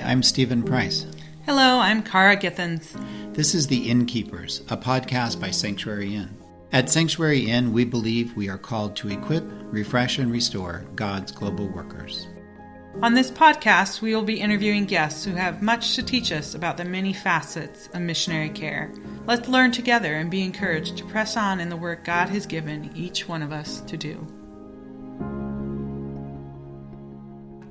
I'm Stephen Price. Hello, I'm Cara Githens. This is the Innkeepers, a podcast by Sanctuary Inn. At Sanctuary Inn, we believe we are called to equip, refresh, and restore God's global workers. On this podcast, we will be interviewing guests who have much to teach us about the many facets of missionary care. Let's learn together and be encouraged to press on in the work God has given each one of us to do.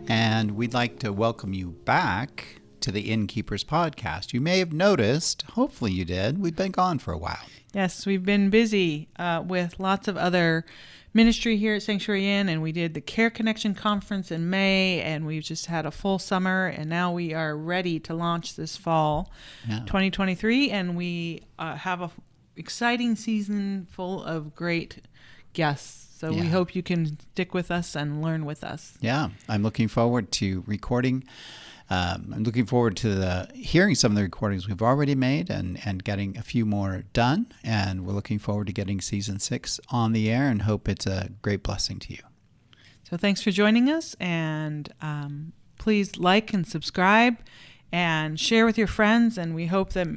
And we'd like to welcome you back to the Innkeepers podcast. You may have noticed, hopefully you did, we've been gone for a while. Yes, we've been busy with lots of other ministry here at Sanctuary Inn, and we did the Care Connection Conference in May, and we've just had a full summer, and now we are ready to launch this fall, 2023, and we have an exciting season full of great guests. So we hope you can stick with us and learn with us. Yeah, I'm looking forward to recording. I'm looking forward to hearing some of the recordings we've already made and getting a few more done. And we're looking forward to getting season 6 on the air and hope it's a great blessing to you. So thanks for joining us. And please like and subscribe and share with your friends. And we hope that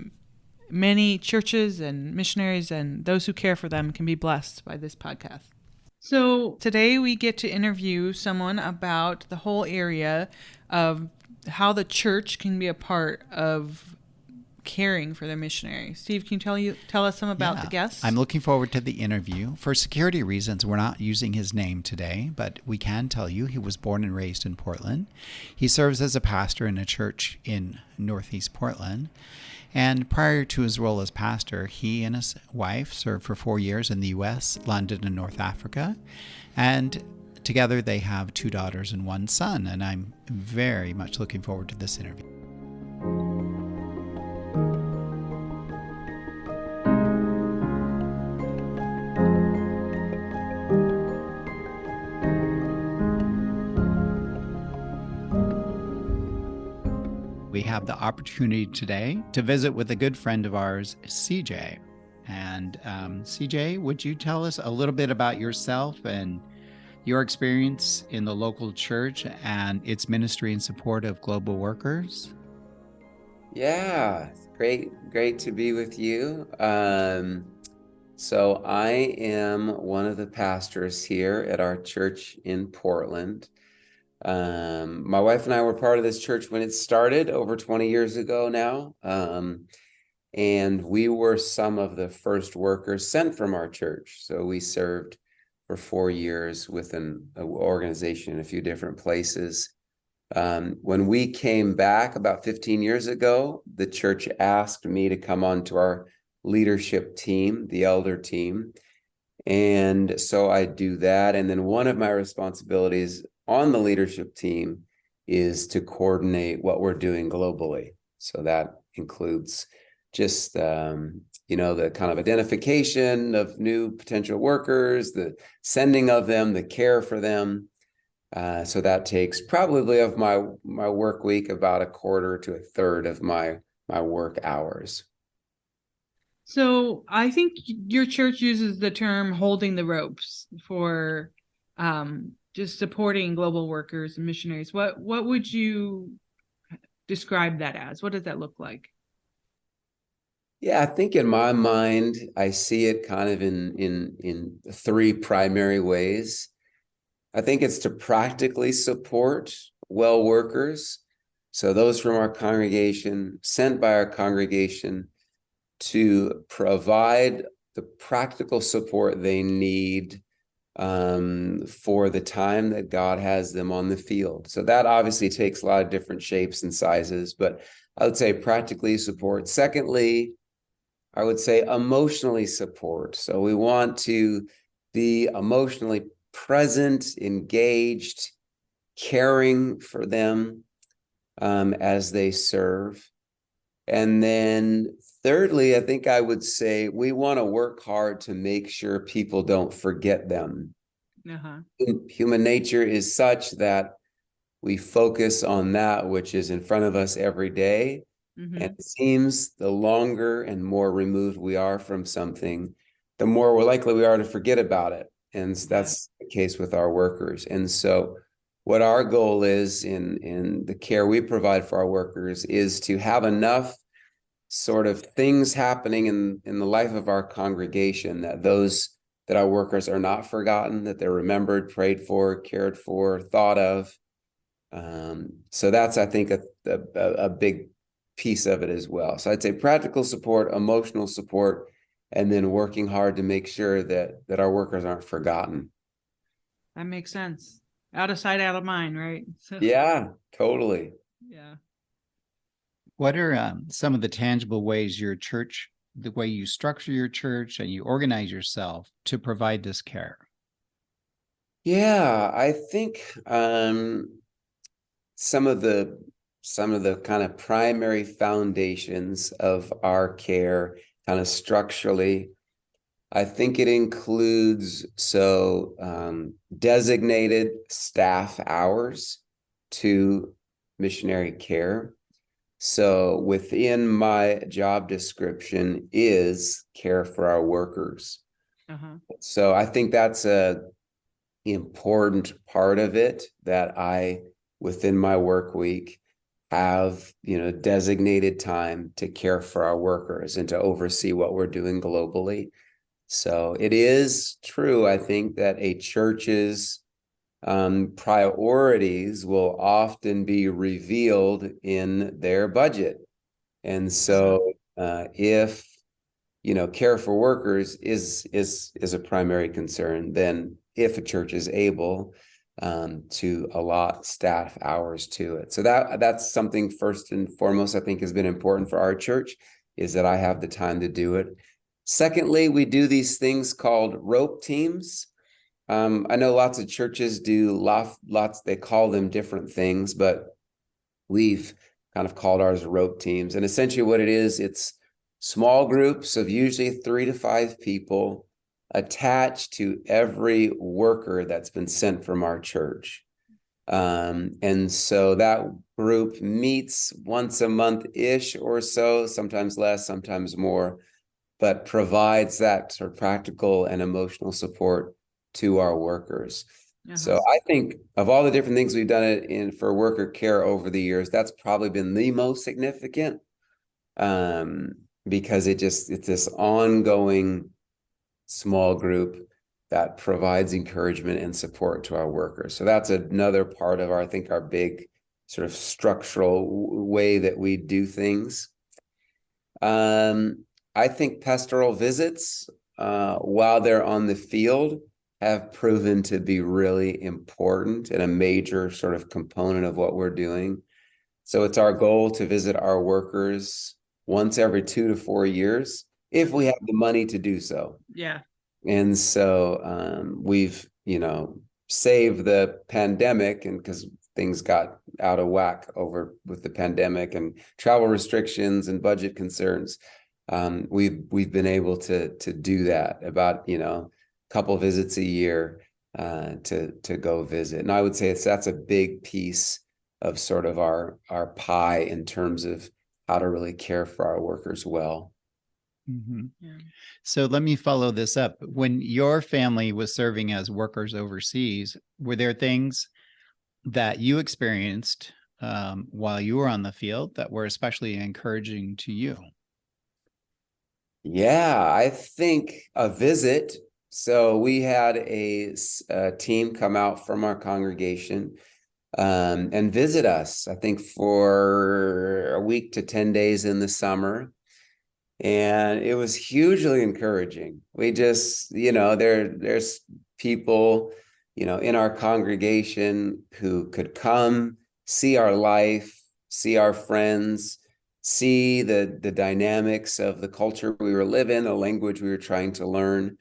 many churches and missionaries and those who care for them can be blessed by this podcast. So today we get to interview someone about the whole area of how the church can be a part of caring for their missionaries. Steve, can you tell us some about the guests? I'm looking forward to the interview. For security reasons, we're not using his name today, but we can tell you he was born and raised in Portland. He serves as a pastor in a church in Northeast Portland. And prior to his role as pastor, he and his wife served for 4 years in the U.S., London, and North Africa. And together they have 2 daughters and 1 son. And I'm very much looking forward to this interview. We have the opportunity today to visit with a good friend of ours, CJ. And CJ, would you tell us a little bit about yourself and your experience in the local church and its ministry and support of global workers? Yeah, great to be with you. So I am one of the pastors here at our church in Portland. My wife and I were part of this church when it started over 20 years ago now. And we were some of the first workers sent from our church. So we served for 4 years with an organization in a few different places. When we came back about 15 years ago, the church asked me to come on to our leadership team, the elder team. And so I do that. And then one of my responsibilities on the leadership team is to coordinate what we're doing globally. So that includes just, the kind of identification of new potential workers, the sending of them, the care for them. So that takes probably of my work week about a quarter to a third of my work hours. So I think your church uses the term holding the ropes for just supporting global workers and missionaries. What would you describe that as? What does that look like? Yeah, I think in my mind, I see it kind of in 3 primary ways. I think it's to practically support well workers. So those from our congregation, sent by our congregation to provide the practical support they need for the time that God has them on the field. So that obviously takes a lot of different shapes and sizes, but I would say practically support. Secondly, I would say emotionally support. So we want to be emotionally present, engaged, caring for them as they serve. And then thirdly, I think I would say we want to work hard to make sure people don't forget them. Human nature is such that we focus on that which is in front of us every day. And it seems the longer and more removed we are from something, the more likely we are to forget about it. And that's the case with our workers. And so what our goal is in the care we provide for our workers is to have enough sort of things happening in the life of our congregation that our workers are not forgotten, that they're remembered, prayed for, cared for, thought of. So that's, I think, a big piece of it as well. So I'd say practical support, emotional support, and then working hard to make sure that our workers aren't forgotten. That makes sense. Out of sight, out of mind, right? So, Yeah, totally. yeah. What are some of the tangible ways your church, the way you structure your church and you organize yourself to provide this care? Yeah, I think some of the kind of primary foundations of our care, kind of structurally, I think it includes designated staff hours to missionary care. So within my job description is care for our workers. Uh-huh. So I think that's a important part of it, that I, within my work week, have, designated time to care for our workers and to oversee what we're doing globally. So it is true, I think, that a church's priorities will often be revealed in their budget. And so if care for workers is a primary concern, then if a church is able to allot staff hours to it. So that's something first and foremost, I think, has been important for our church, is that I have the time to do it. Secondly, we do these things called rope teams. I know lots of churches do lots, they call them different things, but we've kind of called ours rope teams. And essentially what it is, it's small groups of usually 3 to 5 people attached to every worker that's been sent from our church. And so that group meets once a month-ish or so, sometimes less, sometimes more, but provides that sort of practical and emotional support to our workers. Uh-huh. So I think of all the different things we've done for worker care over the years, that's probably been the most significant, because it's this ongoing small group that provides encouragement and support to our workers. So that's another part of I think our big sort of structural way that we do things. I think pastoral visits, while they're on the field, have proven to be really important and a major sort of component of what we're doing. So it's our goal to visit our workers once every 2 to 4 years, if we have the money to do so. Yeah. And so we've, saved the pandemic, and because things got out of whack with the pandemic and travel restrictions and budget concerns, we've been able to do that, about, couple visits a year to go visit. And I would say that's a big piece of sort of our pie in terms of how to really care for our workers well. Mm-hmm. Yeah. So let me follow this up. When your family was serving as workers overseas, were there things that you experienced while you were on the field that were especially encouraging to you? Yeah, I think a visit. So we had a team come out from our congregation and visit us, I think, for a week to 10 days in the summer. And it was hugely encouraging. We just, there's people, in our congregation who could come, see our life, see our friends, see the dynamics of the culture we were living, the language we were trying to learn.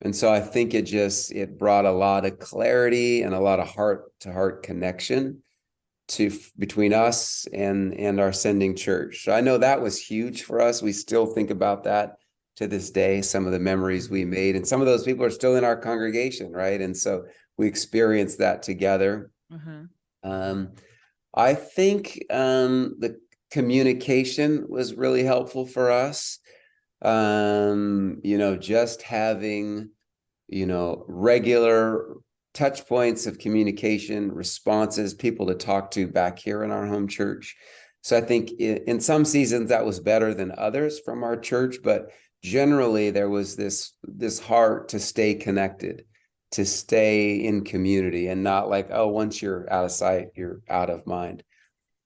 And so I think it brought a lot of clarity and a lot of heart-to-heart connection between us and our sending church. So I know that was huge for us. We still think about that to this day, some of the memories we made, and some of those people are still in our congregation, right? And so we experienced that together. Uh-huh. I think the communication was really helpful for us. Just having, regular touch points of communication, responses, people to talk to back here in our home church. So I think in some seasons that was better than others from our church, but generally there was this heart to stay connected, to stay in community, and not like, oh, once you're out of sight, you're out of mind.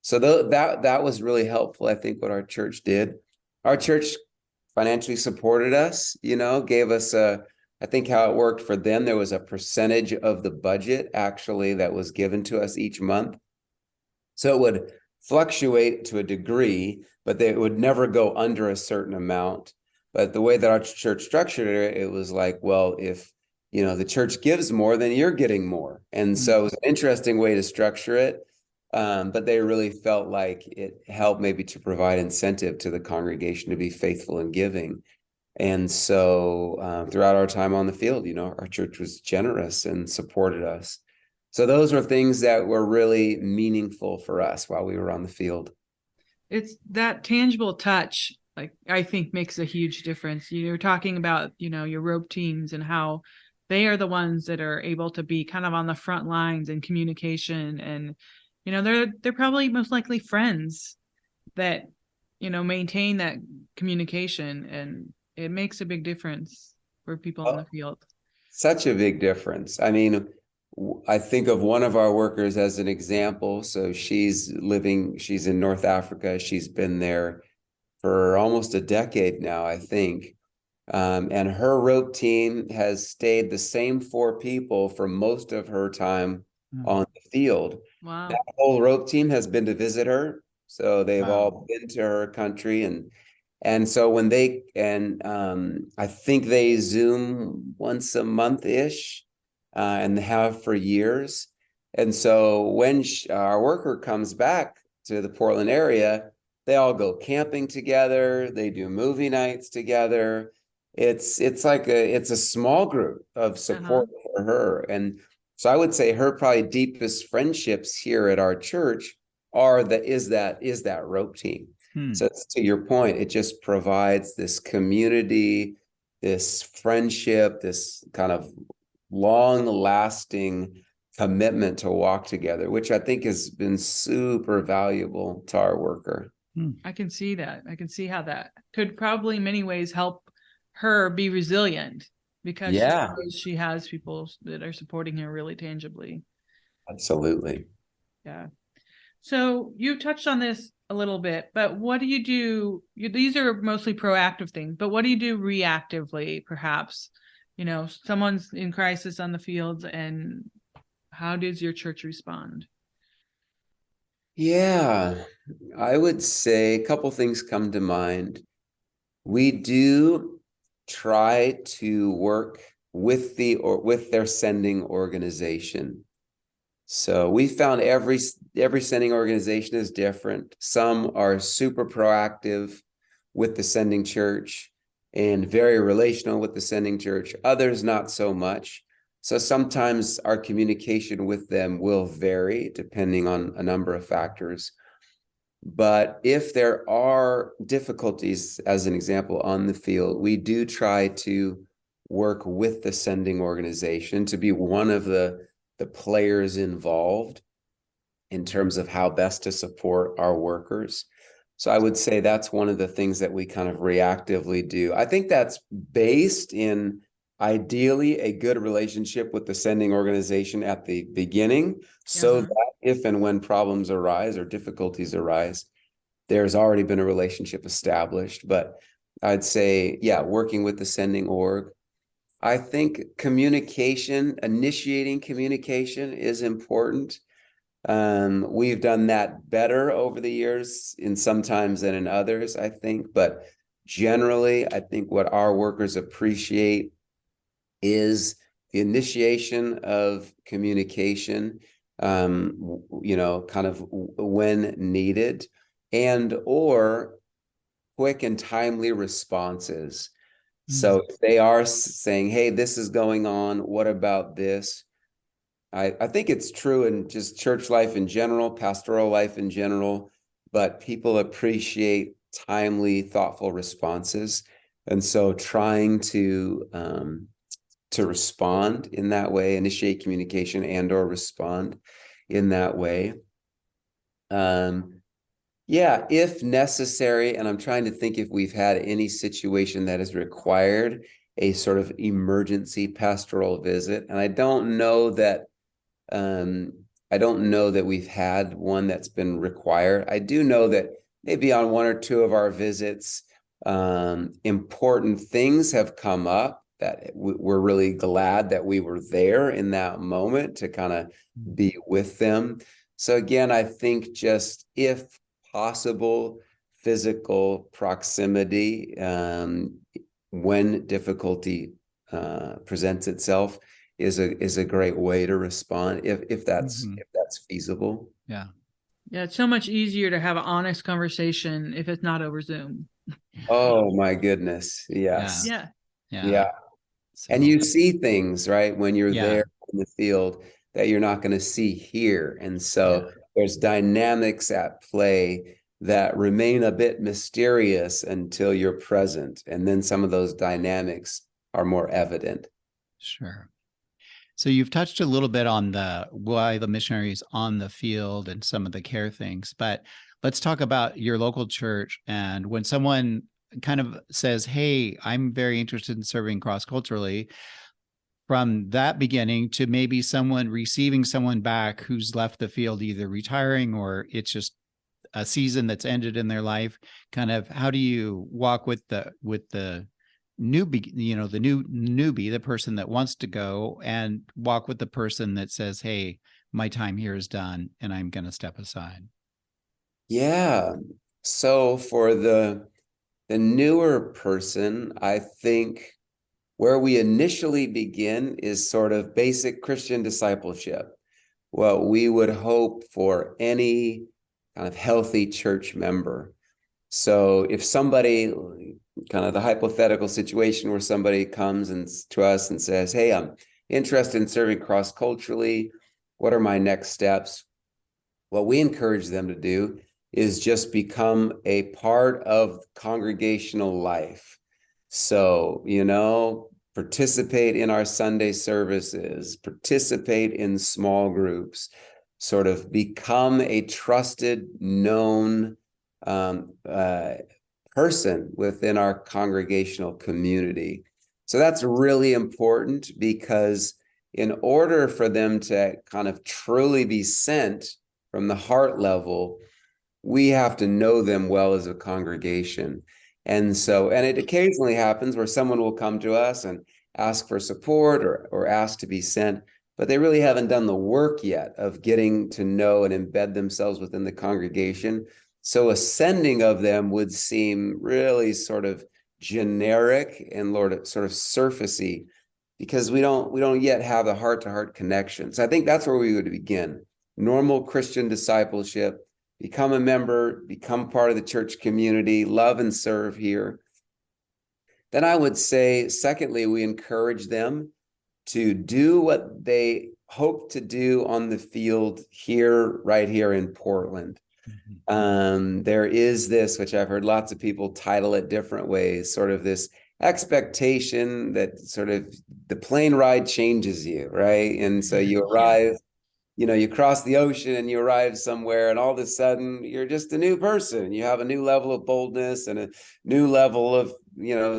So that was really helpful. I think what our church did. Our church financially supported us, gave us I think how it worked for them, there was a percentage of the budget actually that was given to us each month. So it would fluctuate to a degree, but they would never go under a certain amount. But the way that our church structured it, it was like, well, if the church gives more, then you're getting more. And so it was an interesting way to structure it. But they really felt like it helped maybe to provide incentive to the congregation to be faithful in giving. And so throughout our time on the field, our church was generous and supported us. So those were things that were really meaningful for us while we were on the field. It's that tangible touch, like, I think makes a huge difference. You're talking about, your rope teams and how they are the ones that are able to be kind of on the front lines in communication. And, they're probably most likely friends that, maintain that communication, and it makes a big difference for people in the field. Such a big difference. I mean, I think of one of our workers as an example. So she's in North Africa. She's been there for almost a decade now, I think. And her rope team has stayed the same 4 people for most of her time on the field. Wow. That whole rope team has been to visit her. So they've all been to her country, and so when I think they Zoom once a month-ish, and they have for years. And so when our worker comes back to the Portland area, they all go camping together. They do movie nights together. It's a small group of support for her. And so I would say her probably deepest friendships here at our church is that rope team. So to your point, it just provides this community, this friendship, this kind of long-lasting commitment to walk together, which I think has been super valuable to our worker. I can see that. I can see how that could probably in many ways help her be resilient, because she has people that are supporting her really tangibly. Absolutely. Yeah. So you touched on this a little bit, but what do you do? These are mostly proactive things, but what do you do reactively, perhaps? Someone's in crisis on the field, and how does your church respond? Yeah, I would say a couple things come to mind. We do try to work with their sending organization. So we found every sending organization is different. Some are super proactive with the sending church and very relational with the sending church. Others not so much. So sometimes our communication with them will vary depending on a number of factors. But if there are difficulties, as an example, on the field, we do try to work with the sending organization to be one of the players involved in terms of how best to support our workers. So I would say that's one of the things that we kind of reactively do. I think that's based in ideally a good relationship with the sending organization at the beginning, so that if and when problems arise or difficulties arise, there's already been a relationship established. But I'd say, working with the sending org. I think initiating communication is important. We've done that better over the years in sometimes than in others, I think. But generally, I think what our workers appreciate is the initiation of communication, kind of when needed, or quick and timely responses. So if they are saying, hey, this is going on, what about this? I think it's true in just church life in general, pastoral life in general, but people appreciate timely, thoughtful responses. And so trying to to respond in that way, initiate communication and or respond in that way. Yeah, if necessary, and I'm trying to think if we've had any situation that has required a sort of emergency pastoral visit, and I don't know that we've had one that's been required. I do know that maybe on one or two of our visits, important things have come up that we're really glad that we were there in that moment to kind of be with them. So again, I think just if possible, physical proximity when difficulty presents itself is a great way to respond if that's feasible. Yeah. Yeah, it's so much easier to have an honest conversation if it's not over Zoom. Oh my goodness. Yes. Yeah. Yeah. So, And you see things, right, when you're Yeah. there in the field that you're not going to see here. And so there's dynamics at play that remain a bit mysterious until you're present. And then some of those dynamics are more evident. Sure. So you've touched a little bit on why the missionaries on the field and some of the care things, but let's talk about your local church. And when someone kind of says, hey, I'm very interested in serving cross-culturally, from that beginning to maybe someone receiving someone back who's left the field, either retiring or it's just a season that's ended in their life, kind of how do you walk with the newbie, the newbie, the person that wants to go, and walk with the person that says, hey, my time here is done and I'm going to step aside? Yeah. So for the newer person, I think where we initially begin is sort of basic Christian discipleship. What we would hope for any kind of healthy church member. So if somebody, kind of the hypothetical situation where somebody comes to us and says, hey, I'm interested in serving cross-culturally, what are my next steps? What we encourage them to do is just become a part of congregational life. So, participate in our Sunday services, participate in small groups, sort of become a trusted, known person within our congregational community. So that's really important, because in order for them to kind of truly be sent from the heart level, we have to know them well as a congregation. And it occasionally happens where someone will come to us and ask for support or ask to be sent, but they really haven't done the work yet of getting to know and embed themselves within the congregation. So a sending of them would seem really sort of generic and sort of surfacey, because we don't yet have the heart-to-heart connection. So I think that's where we would begin. Normal Christian discipleship, become a member, become part of the church community, love and serve here. Then I would say, secondly, we encourage them to do what they hope to do on the field right here in Portland. There is this, which I've heard lots of people title it different ways, sort of this expectation that sort of the plane ride changes you, right? And so you arrive, you cross the ocean and you arrive somewhere, and all of a sudden you're just a new person. You have a new level of boldness and a new level of,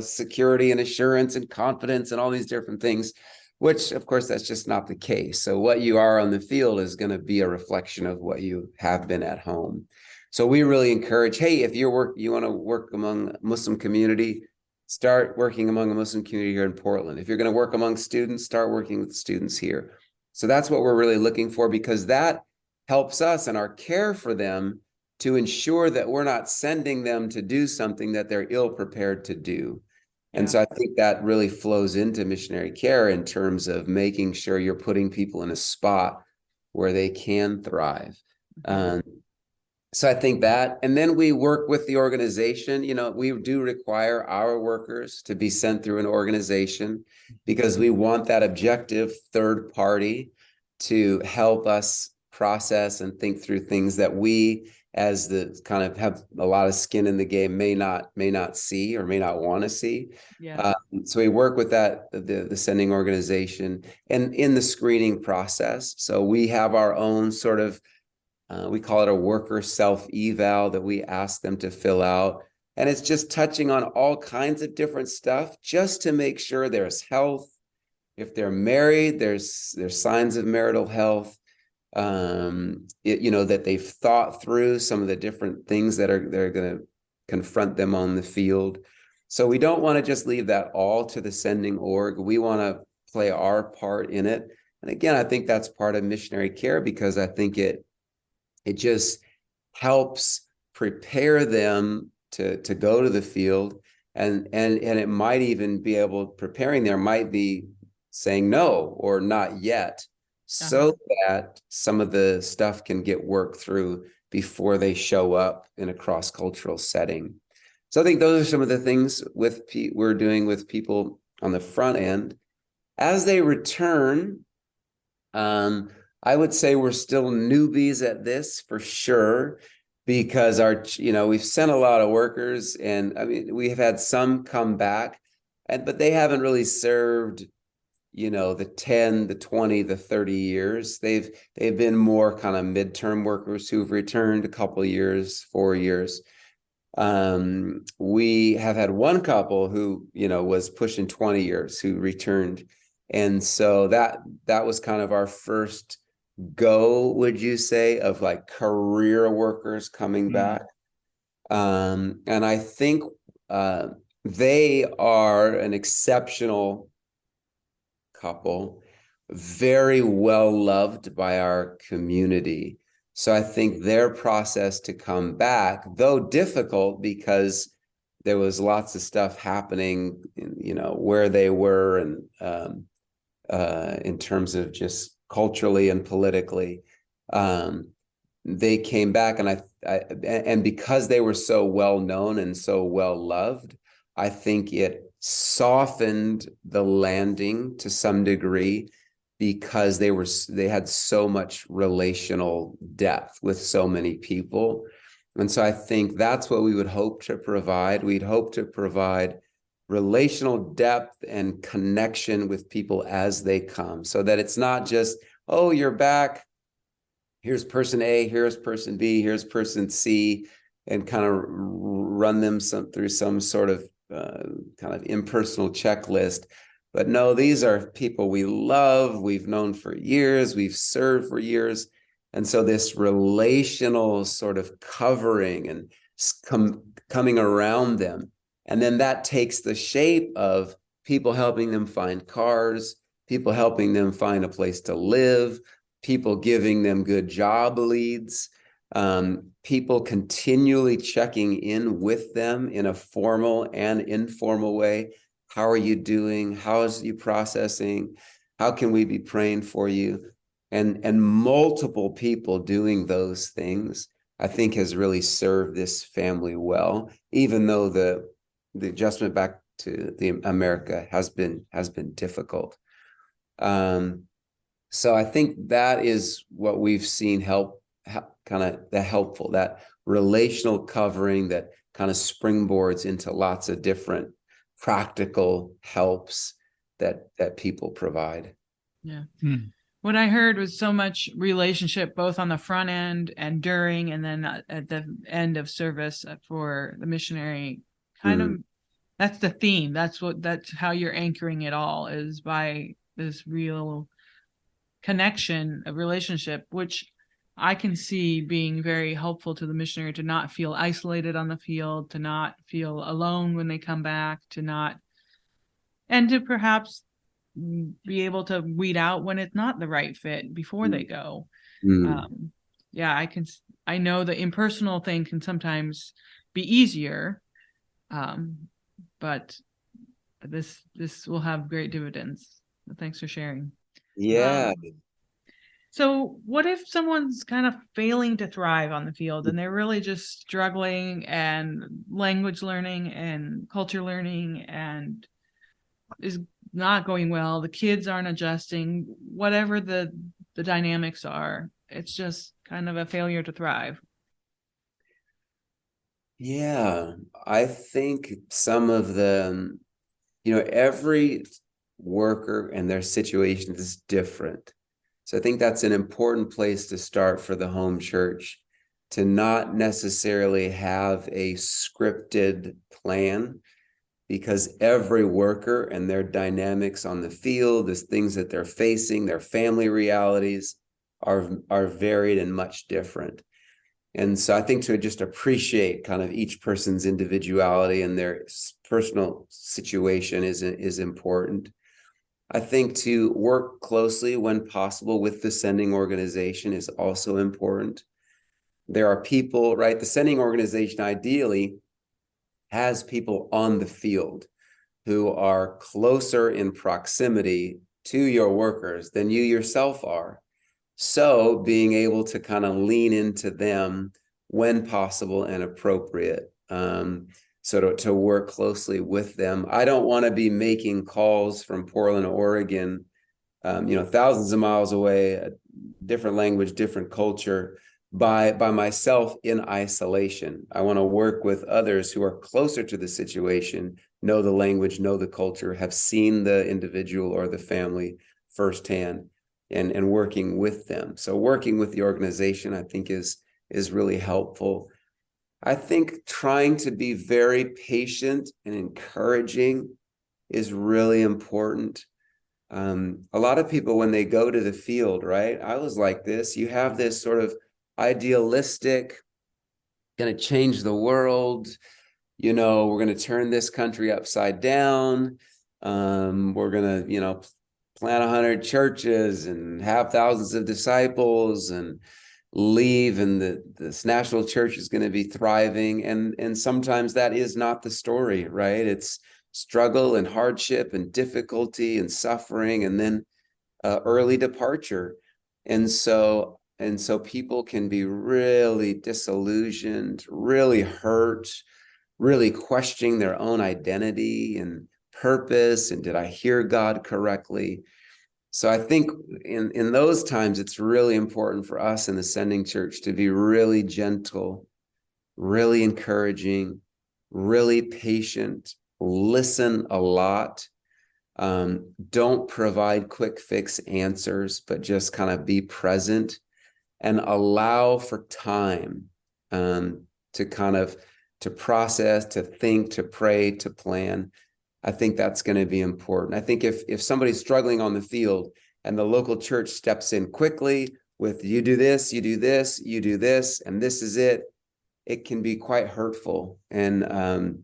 security and assurance and confidence and all these different things, which of course that's just not the case. So what you are on the field is going to be a reflection of what you have been at home. So we really encourage, hey, if you want to work among a Muslim community, start working among a Muslim community here in Portland. If you're going to work among students, start working with students here. So that's what we're really looking for, because that helps us in our care for them to ensure that we're not sending them to do something that they're ill prepared to do. And so I think that really flows into missionary care in terms of making sure you're putting people in a spot where they can thrive. So I think that, and then we work with the organization. We do require our workers to be sent through an organization, because we want that objective third party to help us process and think through things that we as the kind of have a lot of skin in the game may not see or may not want to see. Yeah. So we work with the sending organization and in the screening process. So we have our own sort of we call it a worker self-eval that we ask them to fill out. And it's just touching on all kinds of different stuff just to make sure there's health. If they're married, there's signs of marital health. That they've thought through some of the different things that they're going to confront them on the field. So we don't want to just leave that all to the sending org. We want to play our part in it. And again, I think that's part of missionary care, because I think it just helps prepare them to go to the field, and it might even be able, preparing there might be saying no or not yet, so that some of the stuff can get worked through before they show up in a cross-cultural setting. So I think those are some of the things we're doing with people on the front end. As they return, I would say we're still newbies at this for sure, because we've sent a lot of workers, and I mean, we have had some come back, but they haven't really served, the 10, the 20, the 30 years. They've been more kind of midterm workers who've returned a couple of years, 4 years. We have had one couple who, was pushing 20 years who returned. And so that was kind of our first go, would you say, of like career workers coming back. And I think they are an exceptional couple, very well loved by our community. So I think their process to come back, though difficult because there was lots of stuff happening, where they were, and in terms of just culturally and politically, they came back, and because they were so well known and so well loved, I think it softened the landing to some degree, because they had so much relational depth with so many people. And so I think that's what we would hope to provide. We'd hope to provide relational depth and connection with people as they come, so that it's not just, oh, you're back, here's person A, here's person B, here's person C, and kind of run them through some sort of kind of impersonal checklist. But no, these are people we love, we've known for years, we've served for years. And so this relational sort of covering and coming around them. And then that takes the shape of people helping them find cars, people helping them find a place to live, people giving them good job leads, people continually checking in with them in a formal and informal way. How are you doing? How is you processing? How can we be praying for you? And multiple people doing those things, I think, has really served this family well, even though the adjustment back to America has been difficult. So I think that is what we've seen help kind of the helpful, that relational covering that kind of springboards into lots of different practical helps that people provide. Yeah. What I heard was so much relationship, both on the front end and during, and then at the end of service for the missionary. Kind of, that's the theme. That's how you're anchoring it all, is by this real connection, a relationship, which I can see being very helpful to the missionary, to not feel isolated on the field, to not feel alone when they come back, and to perhaps be able to weed out when it's not the right fit before they go. Yeah, I know the impersonal thing can sometimes be easier, but this will have great dividends. Thanks for sharing. Yeah. So what if someone's kind of failing to thrive on the field, and they're really just struggling, and language learning and culture learning and is not going well, the kids aren't adjusting, whatever the dynamics are, it's just kind of a failure to thrive? Yeah, I think some of the, every worker and their situation is different. So I think that's an important place to start for the home church, to not necessarily have a scripted plan, because every worker and their dynamics on the field, the things that they're facing, their family realities are varied and much different. And so I think to just appreciate kind of each person's individuality and their personal situation is important. I think to work closely when possible with the sending organization is also important. There are people, right? The sending organization ideally has people on the field who are closer in proximity to your workers than you yourself are. So being able to kind of lean into them when possible and appropriate. So to work closely with them. I don't want to be making calls from Portland, Oregon, thousands of miles away, a different language, different culture, by myself in isolation. I want to work with others who are closer to the situation, know the language, know the culture, have seen the individual or the family firsthand, and working with them. So working with the organization, I think, is really helpful. I think trying to be very patient and encouraging is really important. A lot of people, when they go to the field, right? I was like this. You have this sort of idealistic, going to change the world. We're going to turn this country upside down. We're going to, plant 100 churches and have thousands of disciples and leave, and this national church is going to be thriving. And sometimes that is not the story, right? It's struggle and hardship and difficulty and suffering, and then early departure. And so people can be really disillusioned, really hurt, really questioning their own identity and purpose. And did I hear God correctly? So I think in those times, it's really important for us in the sending church to be really gentle, really encouraging, really patient, listen a lot. Don't provide quick fix answers, but just kind of be present and allow for time to process, to think, to pray, to plan. I think that's going to be important. I think if somebody's struggling on the field and the local church steps in quickly with, you do this, you do this, you do this, and this is it, it can be quite hurtful and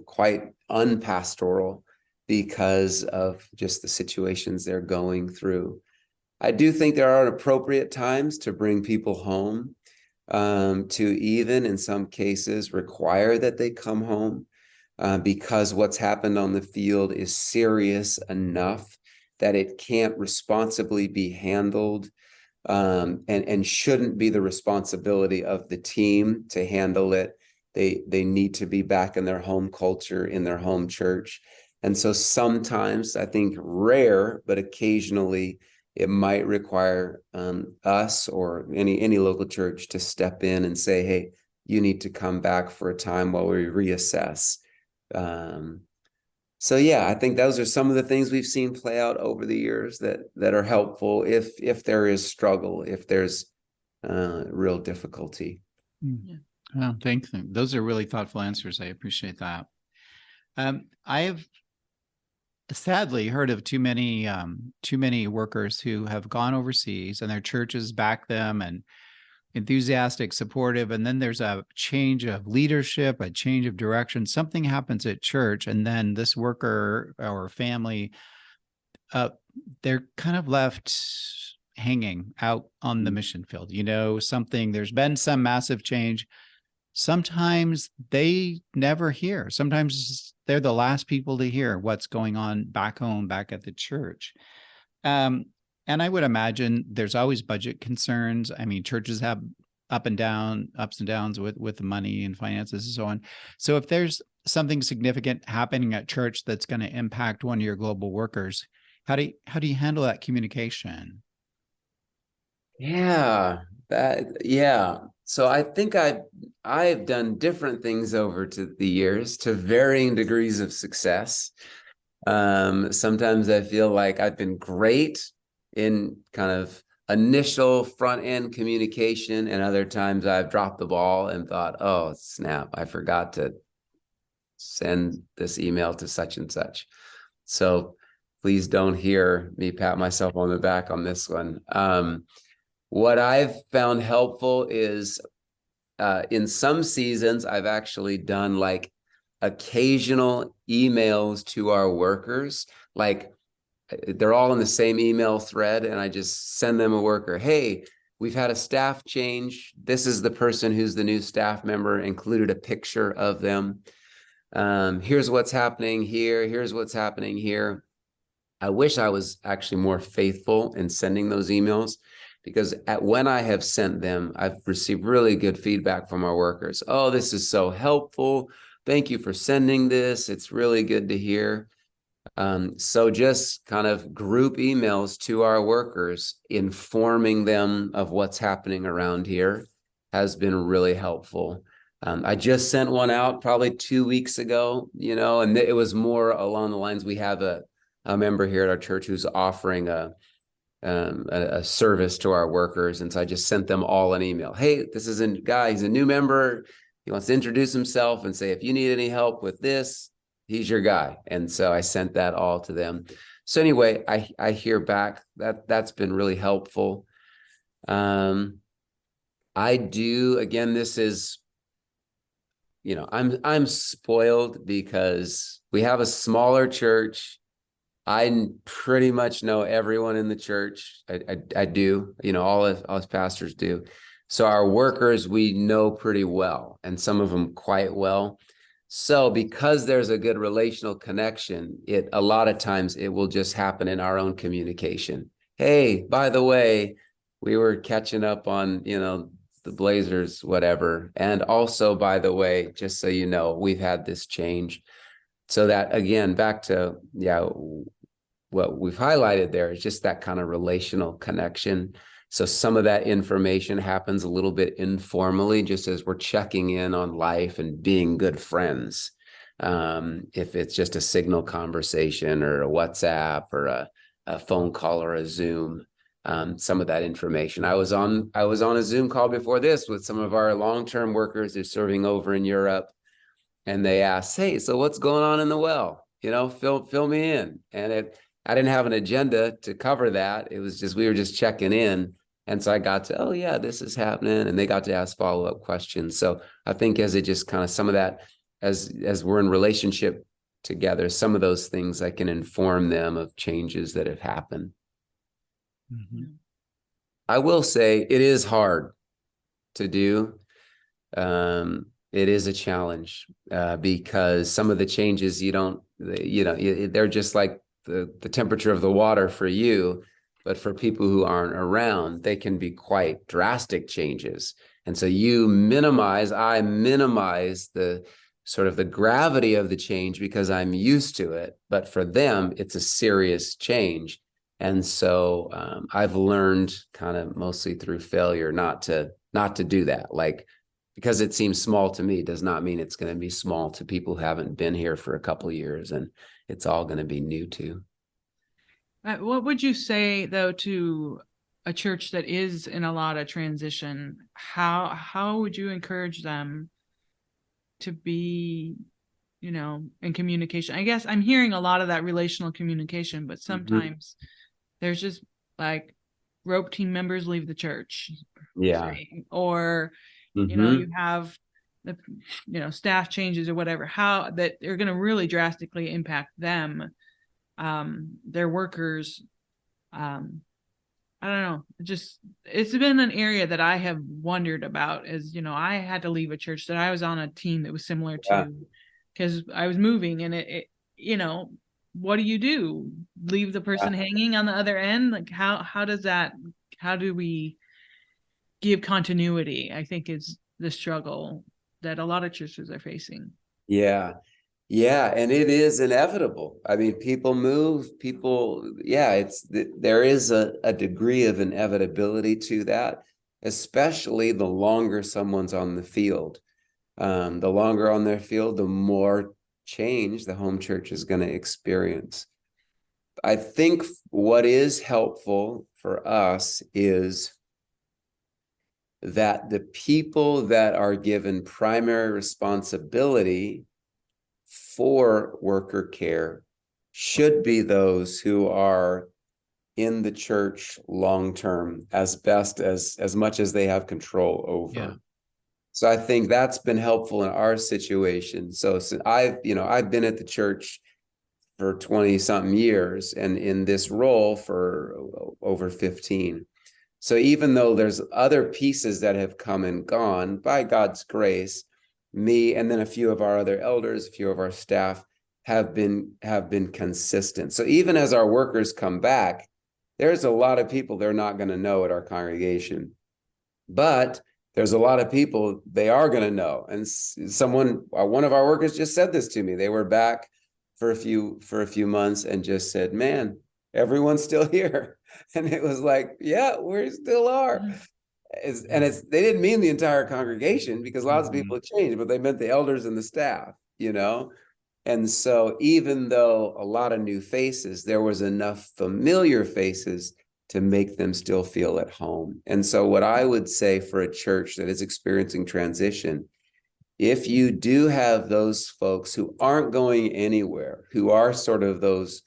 quite unpastoral because of just the situations they're going through. I do think there are appropriate times to bring people home, to even in some cases require that they come home. Because what's happened on the field is serious enough that it can't responsibly be handled, and shouldn't be the responsibility of the team to handle it. They need to be back in their home culture, in their home church. And so sometimes, I think rare, but occasionally, it might require us or any local church to step in and say, hey, you need to come back for a time while we reassess. So yeah, I think those are some of the things we've seen play out over the years that are helpful if there is struggle, if there's real difficulty. Yeah. Well, thanks. Those are really thoughtful answers. I appreciate that. I have sadly heard of too many workers who have gone overseas and their churches back them and enthusiastic, supportive, and then there's a change of leadership, a change of direction. Something happens at church, and then this worker or family, they're kind of left hanging out on the mission field. There's been some massive change. Sometimes they never hear. Sometimes they're the last people to hear what's going on back home, back at the church. And I would imagine there's always budget concerns. I mean, churches have ups and downs with money and finances and so on. So if there's something significant happening at church that's going to impact one of your global workers, how do you handle that communication? Yeah, So I think I've done different things over to the years to varying degrees of success. Sometimes I feel like I've been great in kind of initial front end communication, and other times I've dropped the ball and thought, oh, snap, I forgot to send this email to such and such. So please don't hear me pat myself on the back on this one. What I've found helpful is in some seasons, I've actually done like occasional emails to our workers, like they're all in the same email thread, and I just send them a worker. Hey, we've had a staff change. This is the person who's the new staff member, included a picture of them. Here's what's happening here. Here's what's happening here. I wish I was actually more faithful in sending those emails, because when I have sent them, I've received really good feedback from our workers. Oh, this is so helpful. Thank you for sending this. It's really good to hear. So just kind of group emails to our workers, informing them of what's happening around here has been really helpful. I just sent one out probably 2 weeks ago, and it was more along the lines, we have a member here at our church who's offering a service to our workers. And so I just sent them all an email. Hey, this is a guy, he's a new member. He wants to introduce himself and say, if you need any help with this, he's your guy. And so I sent that all to them. So anyway, I hear back that's been really helpful. I do, again, this is, I'm spoiled because we have a smaller church. I pretty much know everyone in the church. I do, all us pastors do. So our workers, we know pretty well, and some of them quite well. So because there's a good relational connection, a lot of times it will just happen in our own communication. Hey, by the way, we were catching up on, the Blazers, whatever. And also, by the way, just so you know, we've had this change. So that, again, back to, what we've highlighted there is just that kind of relational connection. So some of that information happens a little bit informally, just as we're checking in on life and being good friends. If it's just a Signal conversation or a WhatsApp or a phone call or a Zoom, some of that information. I was on a Zoom call before this with some of our long-term workers who're serving over in Europe, and they asked, "Hey, so what's going on in the well? Fill me in." And I didn't have an agenda to cover that. It was just, we were just checking in. And so I got to, oh yeah, this is happening. And they got to ask follow-up questions. So I think as it just kind of, some of that, as we're in relationship together, some of those things I can inform them of changes that have happened. Mm-hmm. I will say it is hard to do. It is a challenge because some of the changes they're just like the temperature of the water for you, but for people who aren't around, they can be quite drastic changes. And so I minimize the sort of the gravity of the change because I'm used to it, but for them, it's a serious change. And so I've learned kind of mostly through failure not to do that. Like, because it seems small to me does not mean it's going to be small to people who haven't been here for a couple of years, and it's all going to be new to. What would you say, though, to a church that is in a lot of transition? How would you encourage them to be, in communication? I guess I'm hearing a lot of that relational communication, but sometimes there's just like rope team members leave the church. Yeah. Or, you have the, staff changes or whatever, how that they're going to really drastically impact them, their workers. I don't know. It's been an area that I have wondered about, as I had to leave a church that I was on a team that was similar to, because I was moving, and it what do? Leave the person hanging on the other end? Like how do we give continuity? I think is the struggle that a lot of churches are facing. Yeah. Yeah. And it is inevitable. I mean, people move, there is a degree of inevitability to that. especially the longer someone's on the field. The longer on their field, the more change the home church is going to experience. I think what is helpful for us is that the people that are given primary responsibility for worker care should be those who are in the church long term, as much as they have control over. Yeah. So I think that's been helpful in our situation. So I've been at the church for 20 something years and in this role for over 15. So even though there's other pieces that have come and gone, by God's grace, me and then a few of our other elders, a few of our staff have been consistent. So even as our workers come back, there's a lot of people they're not going to know at our congregation, but there's a lot of people they are going to know. And one of our workers just said this to me. They were back for a few months and just said, "Man, everyone's still here." And it was like, yeah, we still are. They didn't mean the entire congregation, because lots of people changed, but they meant the elders and the staff, And so even though a lot of new faces, there was enough familiar faces to make them still feel at home. And so what I would say for a church that is experiencing transition, if you do have those folks who aren't going anywhere, who are sort of those,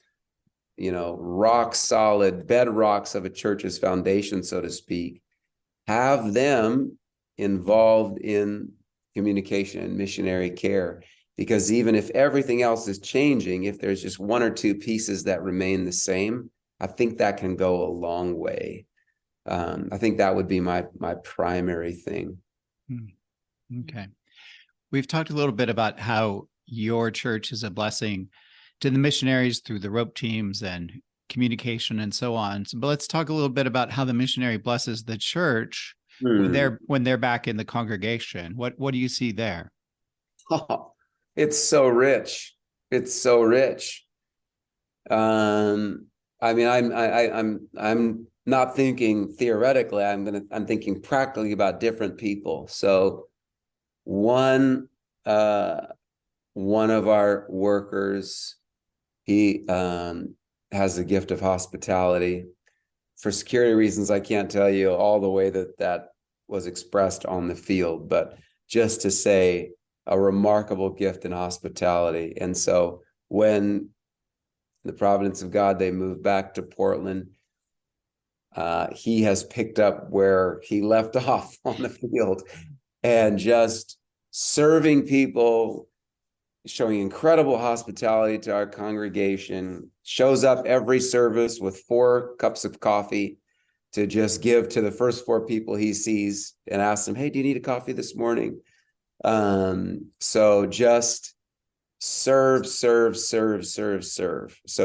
rock solid bedrocks of a church's foundation, so to speak, have them involved in communication and missionary care. Because even if everything else is changing, if there's just one or two pieces that remain the same, I think that can go a long way. I think that would be my primary thing. Okay. We've talked a little bit about how your church is a blessing to the missionaries through the rope teams and communication and so on. But let's talk a little bit about how the missionary blesses the church when they're back in the congregation. What do you see there? Oh, it's so rich. It's so rich. I mean, I'm not thinking theoretically. I'm thinking practically about different people. So one of our workers, he has the gift of hospitality. For security reasons, I can't tell you all the way that was expressed on the field, but just to say a remarkable gift in hospitality. And so when the providence of God, they moved back to Portland, he has picked up where he left off on the field and just serving people, showing incredible hospitality to our congregation, shows up every service with 4 cups of coffee to just give to the first 4 people he sees and asks them, "Hey, do you need a coffee this morning?" So just serve. So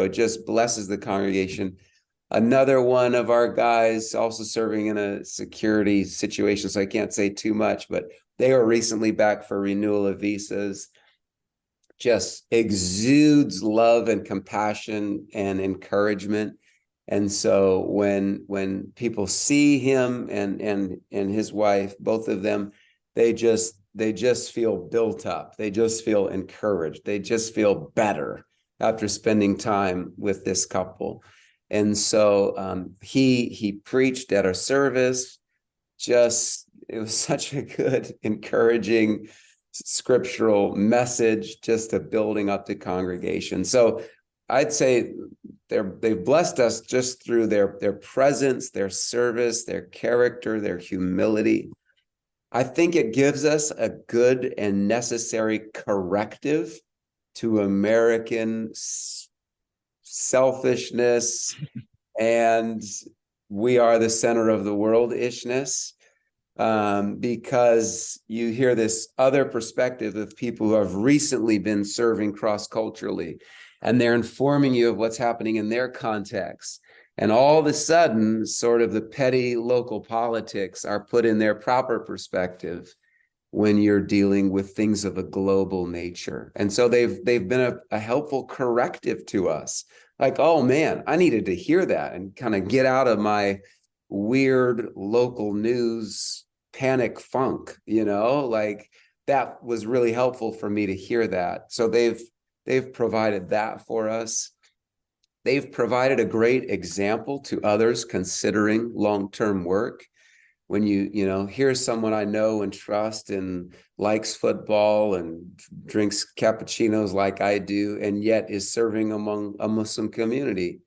it just blesses the congregation. Another one of our guys also serving in a security situation, so I can't say too much, but they were recently back for renewal of visas. Just exudes love and compassion and encouragement. And so when people see him and his wife, both of them, they just feel built up. They just feel encouraged. They just feel better after spending time with this couple. And so he preached at our service. It was such a good, encouraging scriptural message, just to building up the congregation. So I'd say they've blessed us just through their presence, their service, their character, their humility. I think it gives us a good and necessary corrective to American selfishness and we are the center of the world ishness. Because you hear this other perspective of people who have recently been serving cross-culturally, and they're informing you of what's happening in their context. And all of a sudden, sort of the petty local politics are put in their proper perspective when you're dealing with things of a global nature. And so they've been a helpful corrective to us. Like, oh man, I needed to hear that and kind of get out of my weird local news panic funk, like that was really helpful for me to hear that. So they've provided that for us. They've provided a great example to others considering long-term work. When here's someone I know and trust and likes football and drinks cappuccinos like I do, and yet is serving among a Muslim community.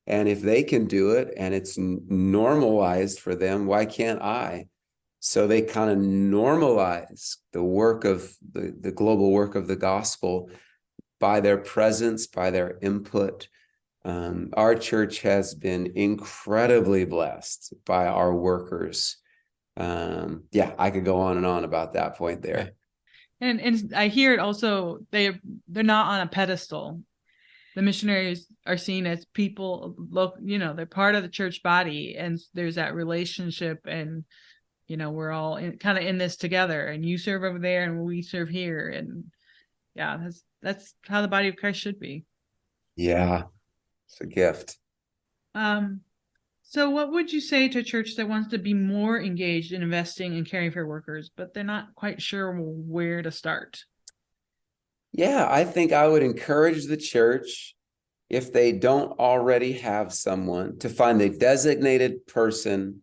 And if they can do it and it's normalized for them, why can't I? So they kind of normalize the work of the global work of the gospel by their presence, by their input. Our church has been incredibly blessed by our workers. I could go on and on about that point there. And I hear it also, they're not on a pedestal. The missionaries are seen as people, they're part of the church body, and there's that relationship, and we're all kind of in this together, and you serve over there and we serve here, and that's how the body of Christ should be. Yeah, it's a gift. So what would you say to a church that wants to be more engaged in investing and caring for workers, but they're not quite sure where to start? Yeah, I think I would encourage the church, if they don't already have someone, to find a designated person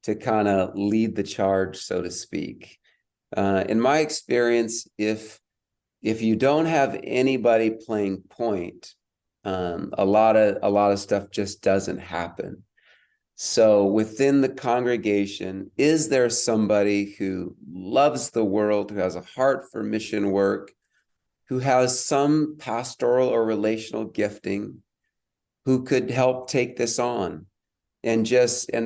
to kind of lead the charge, so to speak. In my experience, if you don't have anybody playing point, a lot of stuff just doesn't happen. So within the congregation, is there somebody who loves the world, who has a heart for mission work, who has some pastoral or relational gifting, who could help take this on? And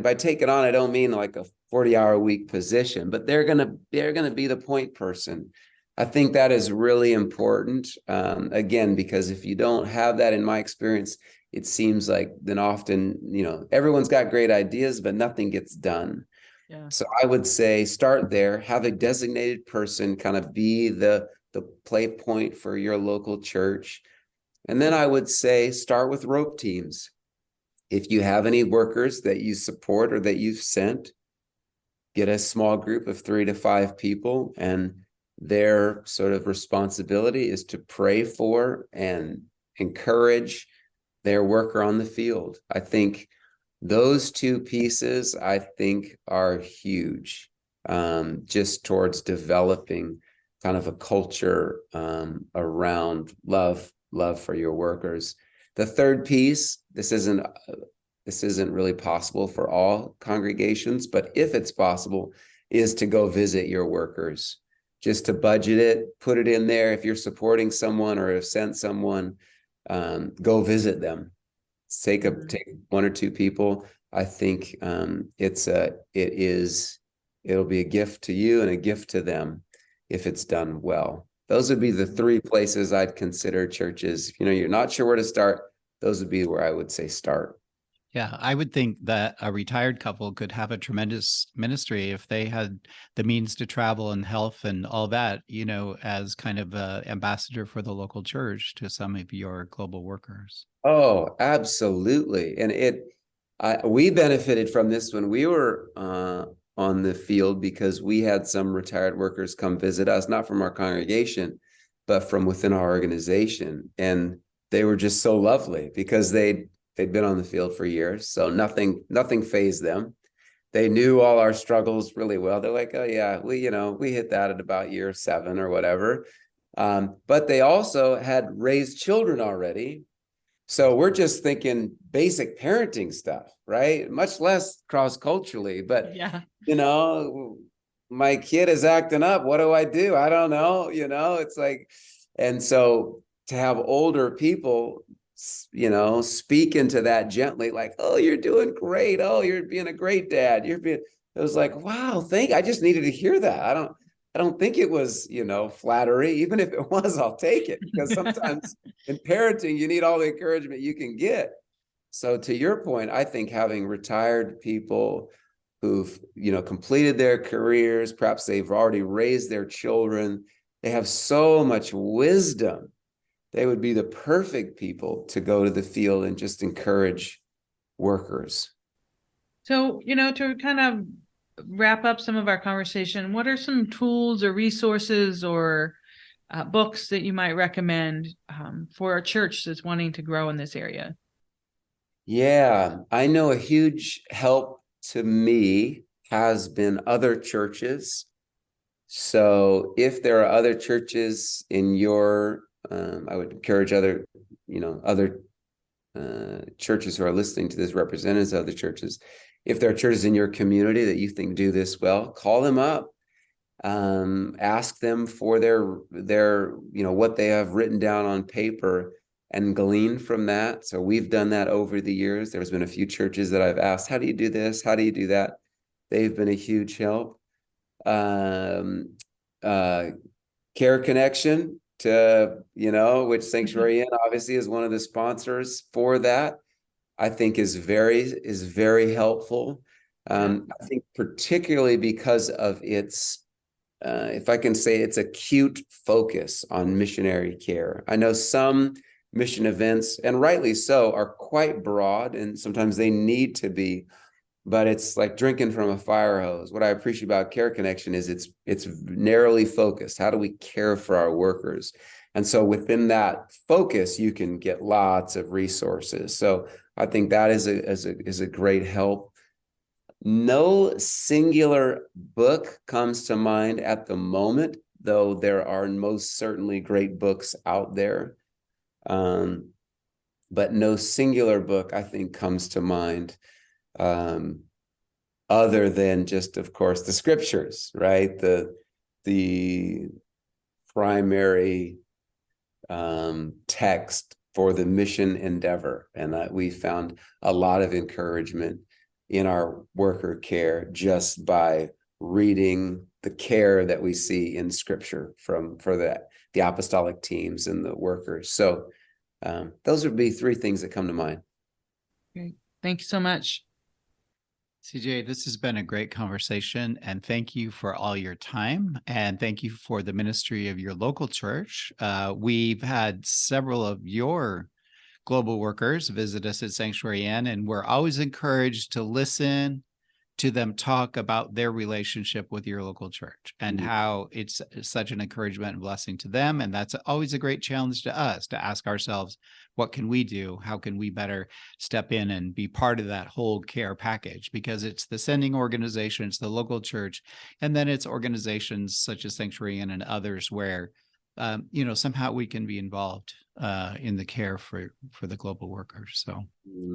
by take it on, I don't mean like a 40-hour-a-week position, but they're gonna be the point person. I think that is really important. Again, because if you don't have that, in my experience, it seems like then often, everyone's got great ideas, but nothing gets done. Yeah. So I would say start there, have a designated person kind of be the play point for your local church. And then I would say start with rope teams. If you have any workers that you support or that you've sent, get a small group of 3 to 5 people, and their sort of responsibility is to pray for and encourage their worker on the field. I think those two pieces, are huge, just towards developing kind of a culture around love for your workers. The third piece, this isn't really possible for all congregations, but if it's possible, is to go visit your workers, just to budget it, put it in there. If you're supporting someone or have sent someone, go visit them. Take 1 or 2 people. I think it'll be a gift to you and a gift to them if it's done well. Those would be the 3 places I'd consider churches. If you're not sure where to start, those would be where I would say start. Yeah, I would think that a retired couple could have a tremendous ministry if they had the means to travel and health and all that, as kind of an ambassador for the local church to some of your global workers. Oh, absolutely. And we benefited from this when we were on the field, because we had some retired workers come visit us, not from our congregation, but from within our organization. And they were just so lovely because they'd been on the field for years. So nothing fazed them. They knew all our struggles really well. They're like, oh yeah, we hit that at about year 7 or whatever. But they also had raised children already. So we're just thinking basic parenting stuff, right? Much less cross-culturally, but yeah, my kid is acting up. What do? I don't know. It's like, and so to have older people, speak into that gently, like, oh, you're doing great. Oh, you're being a great dad. It was like, wow, I just needed to hear that. I don't think it was, flattery. Even if it was, I'll take it, because sometimes in parenting, you need all the encouragement you can get. So to your point, I think having retired people who've, completed their careers, perhaps they've already raised their children, they have so much wisdom. They would be the perfect people to go to the field and just encourage workers. So, to kind of wrap up some of our conversation, what are some tools or resources or books that you might recommend for a church that's wanting to grow in this area? Yeah, I know a huge help to me has been other churches. So if there are other churches in your, I would encourage other churches who are listening to this, representatives of other churches. If there are churches in your community that you think do this well, call them up. Ask them for their what they have written down on paper and glean from that. So we've done that over the years. There's been a few churches that I've asked, how do you do this? How do you do that? They've been a huge help. Uh, Care Connection which Sanctuary Inn obviously is one of the sponsors for that, I think is very helpful. I think particularly because of its, if I can say, its acute focus on missionary care. I know some mission events, and rightly so, are quite broad, and sometimes they need to be, but it's like drinking from a fire hose. What I appreciate about Care Connection is it's narrowly focused. How do we care for our workers? And so within that focus, you can get lots of resources. So I think that is a great help. No singular book comes to mind at the moment, though there are most certainly great books out there. But no singular book, I think, comes to mind, other than just, of course, the scriptures, right? The primary text for the mission endeavor. And we found a lot of encouragement in our worker care just by reading the care that we see in scripture for the apostolic teams and the workers. So those would be three things that come to mind. Great. Thank you so much. CJ, this has been a great conversation, and thank you for all your time, and thank you for the ministry of your local church. We've had several of your global workers visit us at Sanctuary Inn, and we're always encouraged to listen to them talk about their relationship with your local church and how it's such an encouragement and blessing to them. And that's always a great challenge to us to ask ourselves, what can we do? How can we better step in and be part of that whole care package? Because it's the sending organization, it's the local church, and then it's organizations such as Sanctuary Inn and others where somehow we can be involved in the care for the global workers. So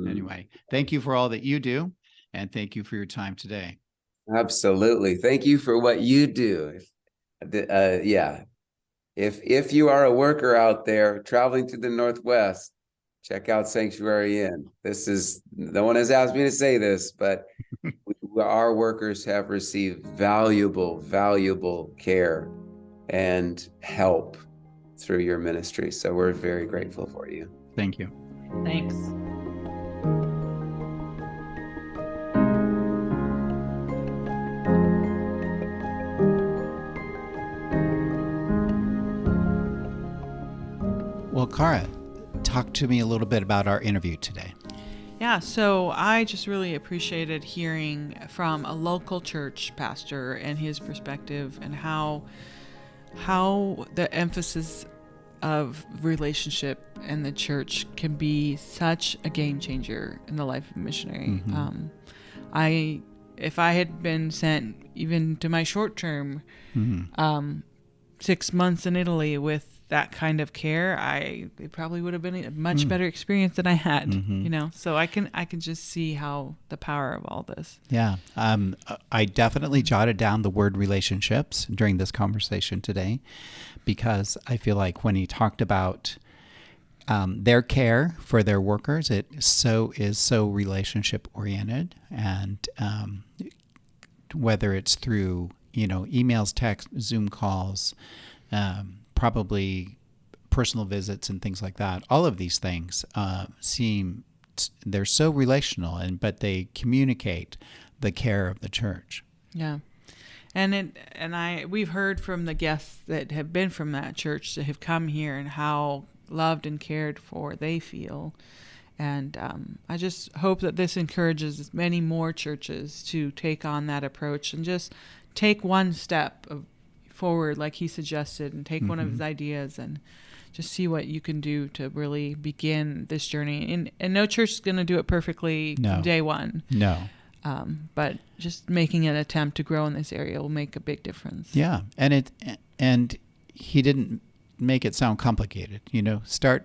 anyway, thank you for all that you do. And thank you for your time today. Absolutely. Thank you for what you do. If you are a worker out there traveling to the Northwest, check out Sanctuary Inn. No one has asked me to say this, but our workers have received valuable care and help through your ministry. So we're very grateful for you. Thank you. Thanks. Well, Cara, talk to me a little bit about our interview today. Yeah, so I just really appreciated hearing from a local church pastor and his perspective and how the emphasis of relationship in the church can be such a game changer in the life of a missionary. Mm-hmm. If I had been sent even to my short term, 6 months in Italy with that kind of care, it probably would have been a much better experience than I had, so I can just see how the power of all this. Yeah. I definitely jotted down the word relationships during this conversation today, because I feel like when he talked about their care for their workers, it is so relationship oriented, and whether it's through emails, text, Zoom calls, probably personal visits and things like that. All of these things they're so relational, but they communicate the care of the church. Yeah. We've heard from the guests that have been from that church that have come here and how loved and cared for they feel. And I just hope that this encourages many more churches to take on that approach and just take one step forward, like he suggested, and take one of his ideas and just see what you can do to really begin this journey. And no church is going to do it perfectly from day one. No. But just making an attempt to grow in this area will make a big difference. Yeah. And he didn't make it sound complicated. Start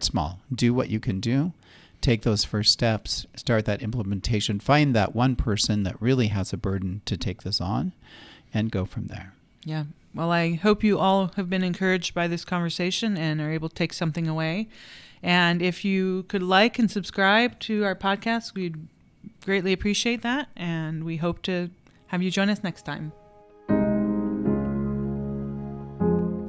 small. Do what you can do. Take those first steps. Start that implementation. Find that one person that really has a burden to take this on and go from there. Yeah. Well, I hope you all have been encouraged by this conversation and are able to take something away. And if you could like and subscribe to our podcast, we'd greatly appreciate that. And we hope to have you join us next time.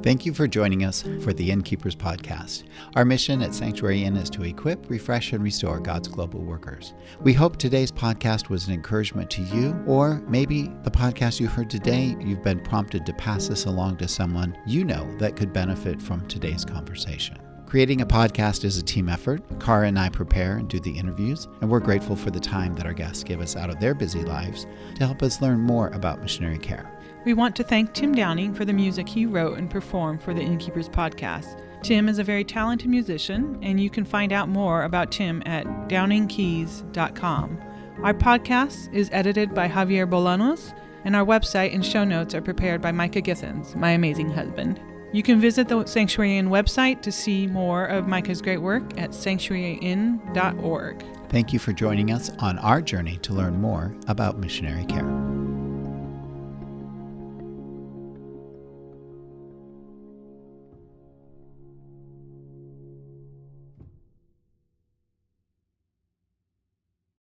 Thank you for joining us for the Innkeepers podcast. Our mission at Sanctuary Inn is to equip, refresh, and restore God's global workers. We hope today's podcast was an encouragement to you, or maybe the podcast you heard today, you've been prompted to pass this along to someone you know that could benefit from today's conversation. Creating a podcast is a team effort. Cara and I prepare and do the interviews, and we're grateful for the time that our guests give us out of their busy lives to help us learn more about missionary care. We want to thank Tim Downing for the music he wrote and performed for the Innkeepers podcast. Tim is a very talented musician, and you can find out more about Tim at downingkeys.com. Our podcast is edited by Javier Bolanos, and our website and show notes are prepared by Micah Githens, my amazing husband. You can visit the Sanctuary Inn website to see more of Micah's great work at sanctuaryinn.org. Thank you for joining us on our journey to learn more about missionary care.